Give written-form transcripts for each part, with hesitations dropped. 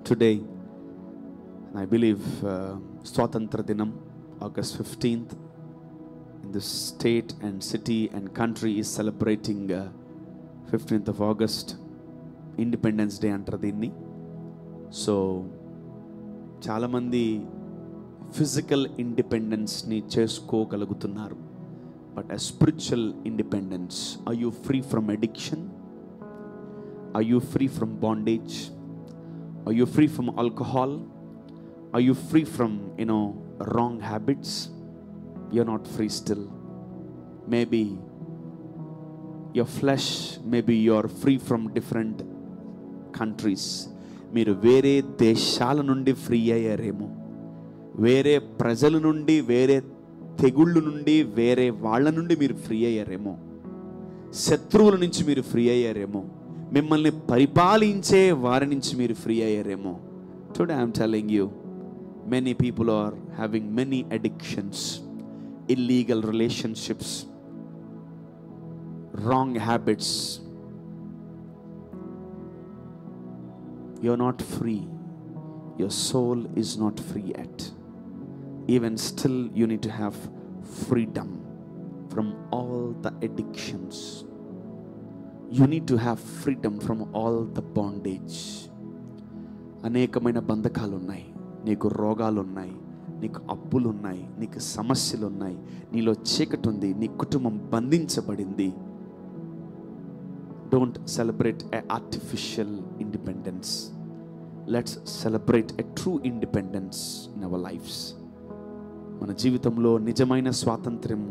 today, and I believe Swatantra Dinam, August 15th, in the state and city and country is celebrating 15th of August, Independence Day antaru dinni. So చాలా మంది physical independence ని చేసుకోగలుగుతున్నారు, but a spiritual independence, are you free from addiction? Are you free from bondage? Are you free from alcohol? Are you free from wrong habits? You're not free still. Maybe your flesh, maybe you're free from different countries. మీరు వేరే దేశాల నుండి free అయ్యారేమో, వేరే ప్రజల నుండి, వేరే తెగుళ్ళ నుండి, వేరే వాళ్ళ నుండి మీరు ఫ్రీ అయ్యారేమో, శత్రువుల నుంచి మీరు ఫ్రీ అయ్యారేమో, మిమ్మల్ని పరిపాలించే వారి నుంచి మీరు ఫ్రీ అయ్యారేమో. Today I'm telling you, many people are having many addictions, illegal relationships, wrong habits. You're not free. Your soul is not free yet. Even still, you need to have freedom from all the addictions. You need to have freedom from all the bondage. అనేకమైన బంధకాలు ఉన్నాయి, నీకు రోగాలు ఉన్నాయి, నీకు అప్పులు ఉన్నాయి, నీకు సమస్యలు ఉన్నాయి, నీలో చీకటి ఉంది, నీ కుటుంబం బంధించబడింది. Don't celebrate an artificial independence. Let's celebrate a true independence in our lives. మన జీవితంలో నిజమైన స్వాతంత్ర్యం.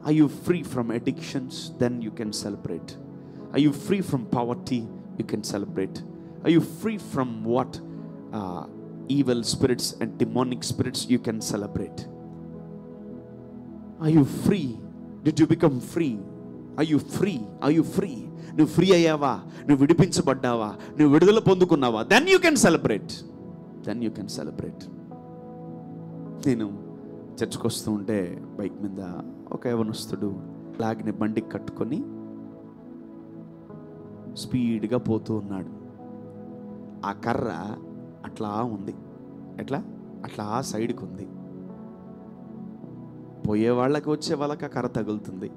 Are you free from addictions? Then you can celebrate. Are you free from poverty? You can celebrate. Are you free from what? Evil spirits and demonic spirits? You can celebrate. Are you free? Did you become free? Are you free? Are you free? నువ్వు free అయ్యావా? నువ్వు విడిపించబడ్డావా? నువ్వు విడుదల పొందుకున్నావా? Then you can celebrate. Then you can celebrate. నేను చర్చ్కి వస్తూ ఉంటే బైక్ మీద ఒక యవనస్తుడు లాగిని బండికి కట్టుకొని స్పీడ్గా పోతూ ఉన్నాడు. ఆ కర్ర అట్లా ఉంది, అట్లా సైడ్కి ఉంది. పోయే వాళ్ళకి వచ్చే వాళ్ళకి ఆ కర్ర తగులుతుంది.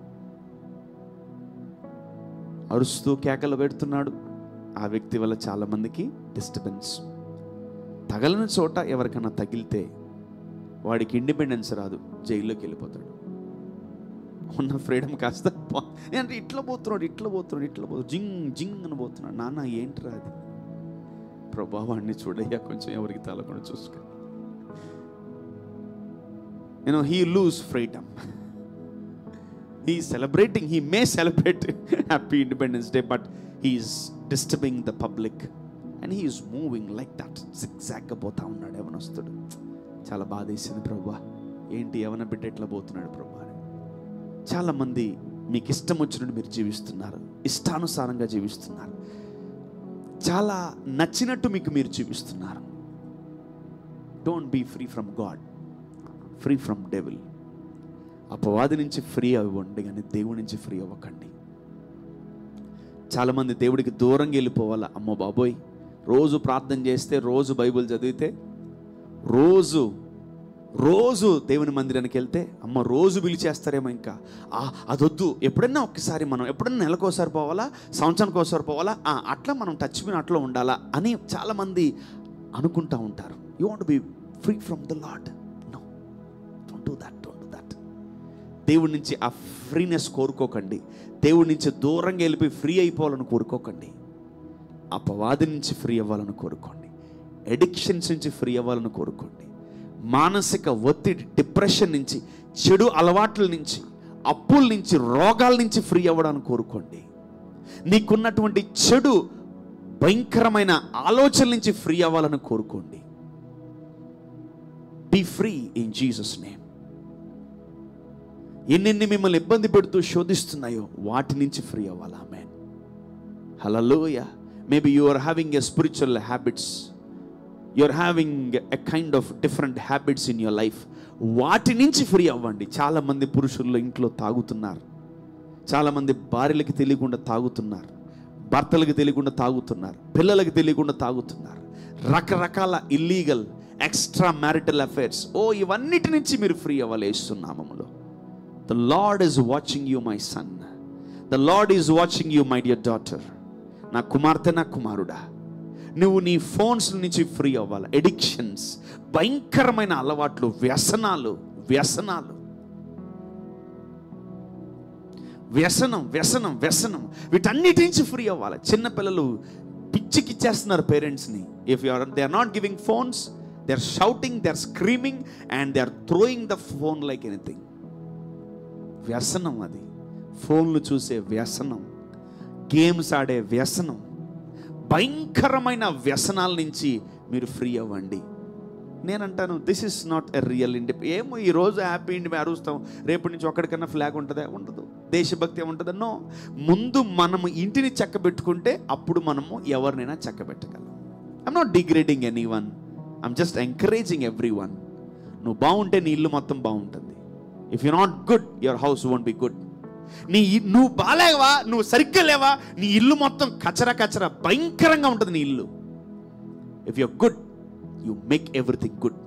అరుస్తూ కేకలు పెడుతున్నాడు. ఆ వ్యక్తి వల్ల చాలా మందికి డిస్టర్బెన్స్. తగలని చోట ఎవరికైనా తగిలితే వాడికి ఇండిపెండెన్స్ రాదు, జైల్లోకి వెళ్ళిపోతాడు. ఉన్న ఫ్రీడమ్ కాస్త అంటే ఇట్లా పోతున్నాడు, జింగ్ జింగ్ అని పోతున్నాడు. నాన్న ఏంట్రా అది? ప్రభావాన్ని చూడయ్యా, కొంచెం ఎవరికి తలకుండా చూసుకో. he lose freedom. He is celebrating, he may celebrate happy Independence Day, but he is disturbing the public and he is moving like that, zigzag పోతా ఉన్నాడు యవనస్తుడు. చాలా బాధేసింది. ప్రభువా, ఏంటి యవన బిడ్డ ఎట్లా పోతున్నాడు ప్రభువా? చాలా మంది మీకు ఇష్టం వచ్చినట్టు మీరు జీవిస్తున్నారు, ఇష్టానుసారంగా జీవిస్తున్నారు, చాలా నచ్చినట్టు మీకు మీరు జీవిస్తున్నారు. Don't be free from God, free from devil. అపవాది నుంచి ఫ్రీ అవ్వండి, కానీ దేవుడి నుంచి ఫ్రీ అవ్వకండి. చాలామంది దేవుడికి దూరంగా వెళ్ళిపోవాలా. అమ్మో బాబోయ్, రోజు ప్రార్థన చేస్తే, రోజు బైబిల్ చదివితే, రోజు దేవుని మందిరానికి వెళ్తే, అమ్మ రోజు పిలిచేస్తారేమో, ఇంకా అదొద్దు, ఎప్పుడన్నా ఒక్కసారి మనం, ఎప్పుడన్నా నెలకోసారి పోవాలా, సంవత్సరానికి ఒకసారి పోవాలా, అట్లా మనం టచ్ మీ అట్లా ఉండాలా అని చాలామంది అనుకుంటా ఉంటారు. You want be free from the Lord? No, don't do that. దేవుడి నుంచి ఆ ఫ్రీనెస్ కోరుకోకండి. దేవుడి నుంచి దూరంగా వెళ్ళిపోయి ఫ్రీ అయిపోవాలని కోరుకోకండి. అపవాది నుంచి ఫ్రీ అవ్వాలని కోరుకోండి. ఎడిక్షన్స్ నుంచి ఫ్రీ అవ్వాలని కోరుకోండి. మానసిక ఒత్తిడి, డిప్రెషన్ నుంచి, చెడు అలవాట్ల నుంచి, అప్పుల నుంచి, రోగాల నుంచి ఫ్రీ అవ్వడానికి కోరుకోండి. నీకున్నటువంటి చెడు భయంకరమైన ఆలోచనల నుంచి ఫ్రీ అవ్వాలని కోరుకోండి. Be free in Jesus name. ఎన్నెన్ని మిమ్మల్ని ఇబ్బంది పెడుతూ శోధిస్తున్నాయో వాటి నుంచి ఫ్రీ అవ్వాలి. Amen. Hallelujah. Maybe you are having a spiritual habits, you are having a kind of different habits in your life. వాటి నుంచి ఫ్రీ అవ్వండి. చాలామంది పురుషులు ఇంట్లో తాగుతున్నారు, చాలామంది భార్యలకి తెలియకుండా తాగుతున్నారు, భర్తలకు తెలియకుండా తాగుతున్నారు, పిల్లలకు తెలియకుండా తాగుతున్నారు, రకరకాల ఇల్లీగల్ ఎక్స్ట్రా మ్యారిటల్ అఫైర్స్, ఇవన్నిటి నుంచి మీరు ఫ్రీ అవ్వాలి యేసు నామములో. The lord is watching you my son, the lord is watching you my dear daughter. నా కుమార్తె, నా కుమారుడా, నువ్వు నీ ఫోన్స్ నుంచి ఫ్రీ అవ్వాలి. ఎడిక్షన్స్, భయంకరమైన అలవాట్లు, వ్యసనాలు, వ్యసనాలు, వ్యసనం వ్యసనం వ్యసనం, వీటన్నిటి నుంచి ఫ్రీ అవ్వాలి. చిన్నపిల్లలు పిచ్చికిచ్చేస్తున్నారు పేరెంట్స్ని. If they are not giving phones, they are shouting, they are screaming and they are throwing the phone like anything. వ్యసనం అది. ఫోన్లు చూసే వ్యసనం, గేమ్స్ ఆడే వ్యసనం, భయంకరమైన వ్యసనాల నుంచి మీరు ఫ్రీ అవ్వండి. నేనంటాను, this is not a real independence. ఏమో ఈరోజు హ్యాపీ ఇండిపెండెన్స్ అరుస్తాం, రేపటి నుంచి ఒక్కడికన్నా ఫ్లాగ్ ఉంటుందా? ఉండదు. దేశభక్తి ఉంటుందా? నో. ముందు మనము ఇంటిని చక్కబెట్టుకుంటే అప్పుడు మనము ఎవరినైనా చక్కబెట్టగలం. I'm not degrading anyone, I'm just encouraging everyone. నువ్వు బాగుంటే నీ ఇల్లు మొత్తం బాగుంటుంది. If you not good, your house won't be good. నువ్వు బాలేవా, నువ్వు సరిగ్గా లేవా, నీ ఇల్లు మొత్తం కచరా కచరా భయంకరంగా ఉంటుంది నీ ఇల్లు. If you're good, you make everything good.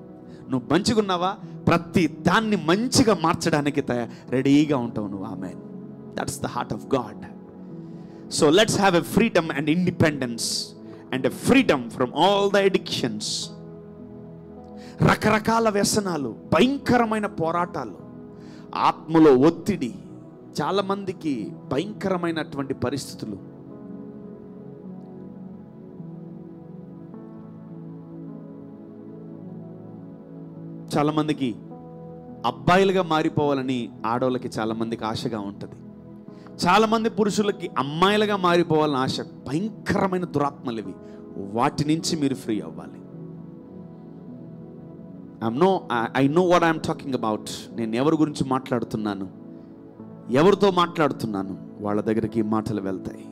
నువ్వు మంచిగా ఉన్నావా, ప్రతి దాన్ని మంచిగా మార్చడానికి రెడీగా ఉంటావు నువ్వు. Amen. That's the heart of God. So let's have a freedom and independence and a freedom from all the addictions. రకరకాల వ్యసనాలు, భయంకరమైన పోరాటాలు, ఆత్మలో ఒత్తిడి, చాలా మందికి భయంకరమైనటువంటి పరిస్థితులు. చాలా మందికి అబ్బాయిలుగా మారిపోవాలని ఆడవాళ్ళకి చాలా మందికి ఆశగా ఉంటుంది. చాలా మంది పురుషులకి అమ్మాయిలుగా మారిపోవాలని ఆశ. భయంకరమైన దురాత్మలు ఇవి. వాటి నుంచి మీరు ఫ్రీ అవ్వాలి. I know what I'm talking about. నేను ఎవరి గురించి మాట్లాడుతున్నాను, ఎవరితో మాట్లాడుతున్నాను, వాళ్ళ దగ్గరికి మాటలు వెళ్తాయి.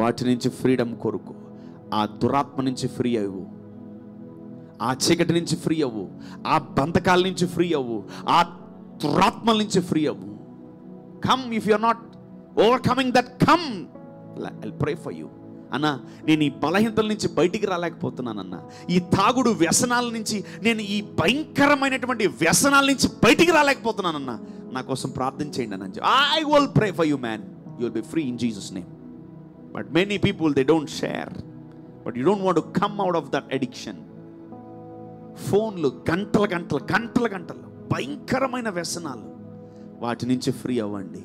వాటి నుంచి ఫ్రీడమ్ కోరుకో. ఆ దురాత్మ నుంచి ఫ్రీ అవ్వు, ఆ చీకటి నుంచి ఫ్రీ అవ్వు, ఆ బంధకాల నుంచి ఫ్రీ అవ్వు, ఆ దురాత్మల నుంచి ఫ్రీ అవ్వు. Come, if you are not overcoming that, come, I pray for you. అన్న, నేను ఈ బలహీనతల నుంచి బయటికి రాలేకపోతున్నానన్న, ఈ తాగుడు వ్యసనాల నుంచి, నేను ఈ భయంకరమైనటువంటి వ్యసనాల నుంచి బయటికి రాలేకపోతున్నానన్న, నా కోసం ప్రార్థన చేయండి అని. I will pray for you man, you will be free in Jesus name. But many people, they don't share, but you don't want to come out of that addiction. ఫోన్లు గంటల గంటలు గంటల గంటలు, భయంకరమైన వ్యసనాలు, వాటి నుంచి ఫ్రీ అవ్వండి.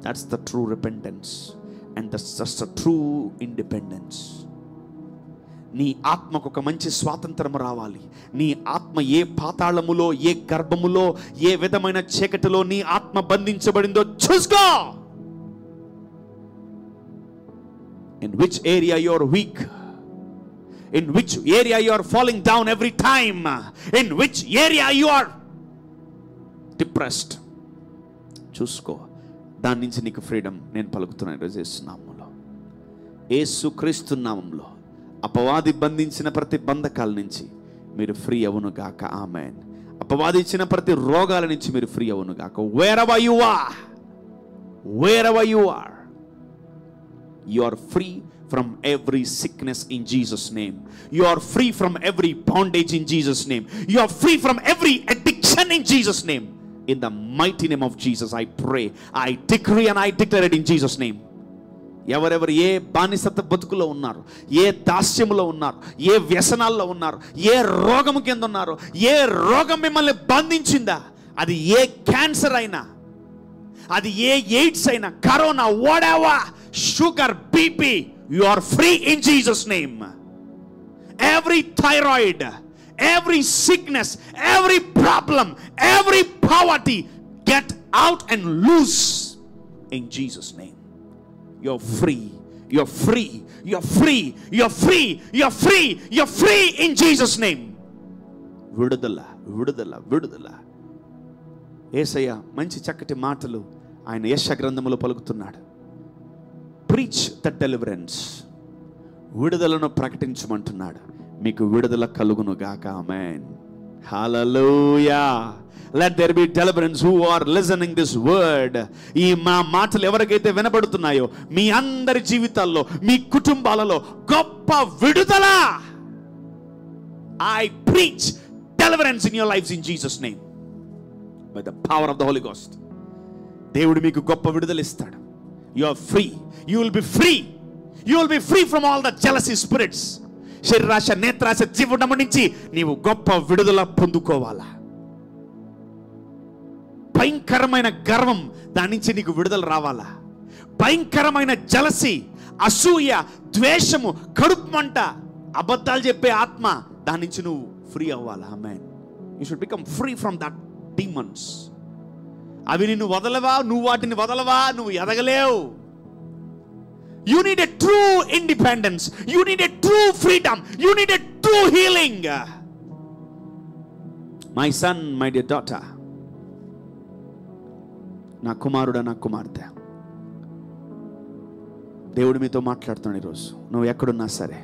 That's the true repentance and that's the true independence. నీ ఆత్మకు ఒక మంచి స్వాతంత్రం రావాలి. నీ ఆత్మ ఏ పాతాళములో, ఏ గర్భములో, ఏ విధమైన చీకటిలో నీ ఆత్మ బంధించబడిందో చూసుకో. In which area you are weak, in which area you are falling down every time, in which area you are depressed, చూసుకో. దాని నుంచి నీకు ఫ్రీడమ్ నేను పలుకుతున్నాను ఈరోజు యేసు నామములో. యేసు క్రీస్తు నామములో అపవాది బంధించిన ప్రతి బంధకాల నుంచి మీరు ఫ్రీ అవును గాక. ఆమేన్. అపవాది ఇచ్చిన ప్రతి రోగాల నుంచి మీరు ఫ్రీ అవును గాక. wherever you are, you are free from every sickness in Jesus name. You are free from every bondage in Jesus name. You are free from every addiction in Jesus name. In the mighty name of Jesus, I pray, I decree and I declare it in Jesus name. ఎవరెవరు ఏ బానిసత్వ బతుకులో ఉన్నారు, ఏ దాస్యములో ఉన్నారు, ఏ వ్యసనాల్లో ఉన్నారు, ఏ రోగము కింద ఉన్నారు, ఏ రోగం మిమ్మల్ని బంధించిందా, అది ఏ క్యాన్సర్ అయినా, అది ఏ ఎయిడ్స్ అయినా, corona, whatever, sugar, BP, you are free in Jesus name. Every thyroid, every sickness, every problem, every poverty, get out and loose in Jesus name. You're free, you're free, you're free, you're free, you're free, you're free in Jesus name. విడుదల, విడుదల, విడుదల. యేసయ్య మంచి చక్కటి మాటలు ఆయన యెషయా గ్రంథములో పలుకుతున్నాడు. Preach the deliverance, విడుదలను ప్రకటించమంటున్నాడు. మీకు విడుదల కలుగును గాక. ఆమేన్. హల్లెలూయా. Let there be deliverance who are listening this word. ఈ మా మాటలు ఎవరికైతే వినబడుతున్నాయో మీ అందరి జీవితాల్లో, మీ కుటుంబాలలో గొప్ప విడుదల I preach deliverance in your lives in Jesus' name. By the power of the Holy Ghost. దేవుడు మీకు గొప్ప విడుదల ఇస్తాడు. You are free. You will be free. You will be free from all the jealousy spirits. శరీరాశ, నేత్రాశ, జీవనము నుంచి నీవు గొప్ప విడుదల పొందుకోవాలా. భయంకరమైన గర్వం, దాని నుంచి నీకు విడుదల రావాలా. భయంకరమైన జలసి, అసూయ, ద్వేషము, కడుపు మంట, అబద్ధాలు చెప్పే ఆత్మ, దాని నుంచి నువ్వు ఫ్రీ అవ్వాలా. Amen. You should become free from that demons. అవి నిన్ను వదలవా, నువ్వు వాటిని వదలవా, నువ్వు ఎదగలేవు. You need a true independence. You need a true freedom. You need a true healing. My son, my dear daughter, నా కుమారుడా, నా కుమార్తె, దేవుడు మీతో మాట్లాడుతున్నాడు ఈరోజు. నువ్వు ఎక్కడున్నా సరే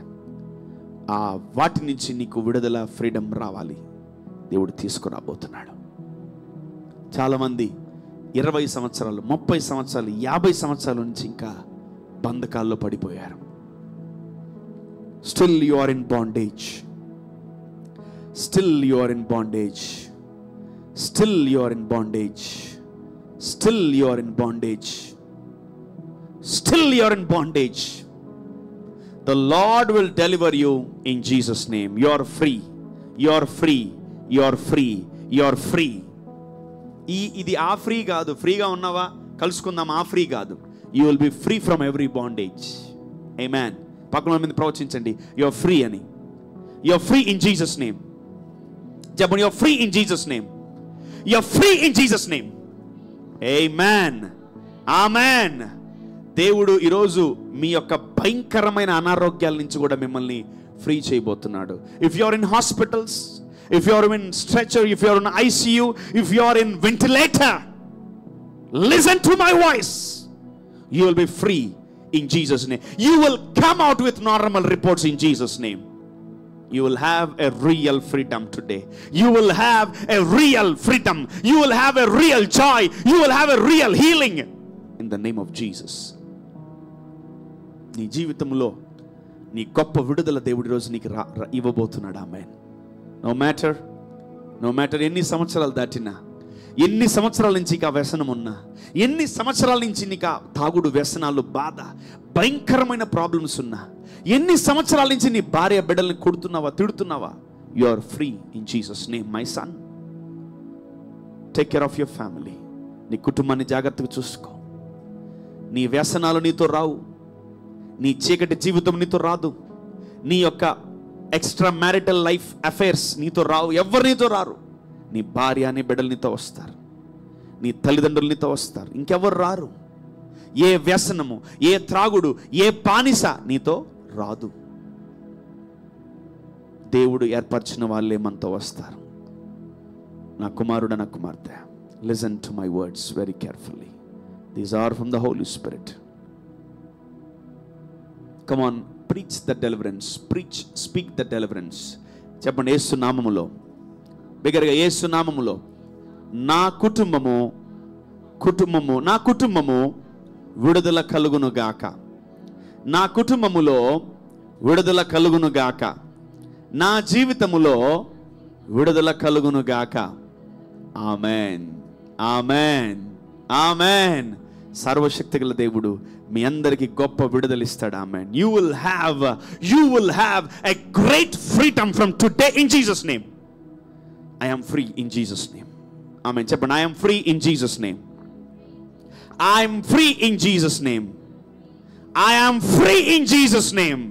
ఆ వాటి నుంచి నీకు విడుదల, ఫ్రీడమ్ రావాలి. దేవుడు తీసుకురాబోతున్నాడు. చాలామంది 20 సంవత్సరాలు, 30 సంవత్సరాలు, 50 సంవత్సరాల నుంచి ఇంకా బంధకాల్లో పడిపోయారు. Still you are in bondage. Still you are in bondage. Still you are in bondage. Still you are in bondage. Still you are in bondage. The Lord will deliver you in Jesus' name. You are free. You are free. You are free. You are free. ఇది ఆ free కాదు. ఫ్రీగా ఉన్నావా, కలుసుకుందాం, ఆ free కాదు. You will be free from every bondage. Amen. పక్కన మీద ప్రవచించండి, you are free అని. You are free in Jesus' name. చెప్పండి, you are free in Jesus' name. You are free in Jesus' name. Amen. Amen. దేవుడు ఈరోజు మీ యొక్క భయంకరమైన అనారోగ్యాల నుంచి కూడా మిమ్మల్ని ఫ్రీ చేయబోతున్నాడు. If you are in hospitals, if you are in stretcher, if you are in ICU, if you are in ventilator, listen to my voice. You will be free in Jesus' name. You will come out with normal reports in Jesus' name. You will have a real freedom today. You will have a real freedom. You will have a real joy. You will have a real healing in the name of Jesus. నీ జీవితంలో నీ గొప్ప విడుదల దేవుడి రోజు నీకు ఇవ్వబోతున్నాడు. ఆమేన్. No matter ఎన్ని సంవత్సరాలు దాటినా, ఎన్ని సంవత్సరాల నుంచి నీకు ఆ వ్యసనం ఉన్నా, ఎన్ని సంవత్సరాల నుంచి నీకు ఆ తాగుడు వ్యసనాలు, బాధ, భయంకరమైన ప్రాబ్లమ్స్ ఉన్నా, ఎన్ని సంవత్సరాల నుంచి నీ భార్య బిడ్డల్ని కొడుతున్నావా, తిడుతున్నావా, you are free in Jesus name. My son, take care of your family. నీ కుటుంబాన్ని జాగ్రత్తగా చూసుకో. నీ వ్యసనాలు నీతో రావు. నీ చీకటి జీవితం నీతో రాదు. నీ యొక్క ఎక్స్ట్రా మ్యారిటల్ లైఫ్ అఫైర్స్ నీతో రావు. ఎవరు నీతో రారు. నీ భార్య, నీ బిడ్డలు నీతో వస్తారు. నీ తల్లిదండ్రులు నీతో వస్తారు. ఇంకెవరు రారు. ఏ వ్యసనము, ఏ త్రాగుడు, ఏ బానిస నీతో రాదు. దేవుడు ఏర్పరిచిన వాళ్ళే మనతో వస్తారు. నా కుమారుడు, నా కుమార్తె, listen to my words very carefully. These are from the Holy Spirit. Come on, preach the deliverance. Preach, speak the deliverance. చెప్పండి, యేసు నామములో, బిగ్గరగా, యేసు నామములో నా కుటుంబము విడుదల కలుగును గాక. నా కుటుంబములో విడుదల కలుగును గాక. నా జీవితములో విడుదల కలుగును గాక. ఆమేన్, ఆమేన్, ఆమేన్. సర్వశక్తిగల దేవుడు మీ అందరికి గొప్ప విడుదల ఇస్తాడు. ఆమేన్. You will have a great freedom from today in Jesus name. I am free in Jesus name. Amen. చెప్పండి, I am free in Jesus name. I am free in Jesus name. I am free in Jesus name.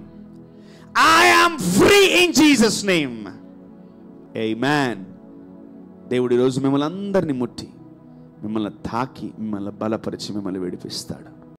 I am free in Jesus name. Amen. దేవుడు ఈరోజు మిమ్మల్ని అందరినీ ముట్టి, మిమ్మల్ని తాకి, మిమ్మల్ని బలపరిచి, మిమ్మల్ని విడిపిస్తాడు.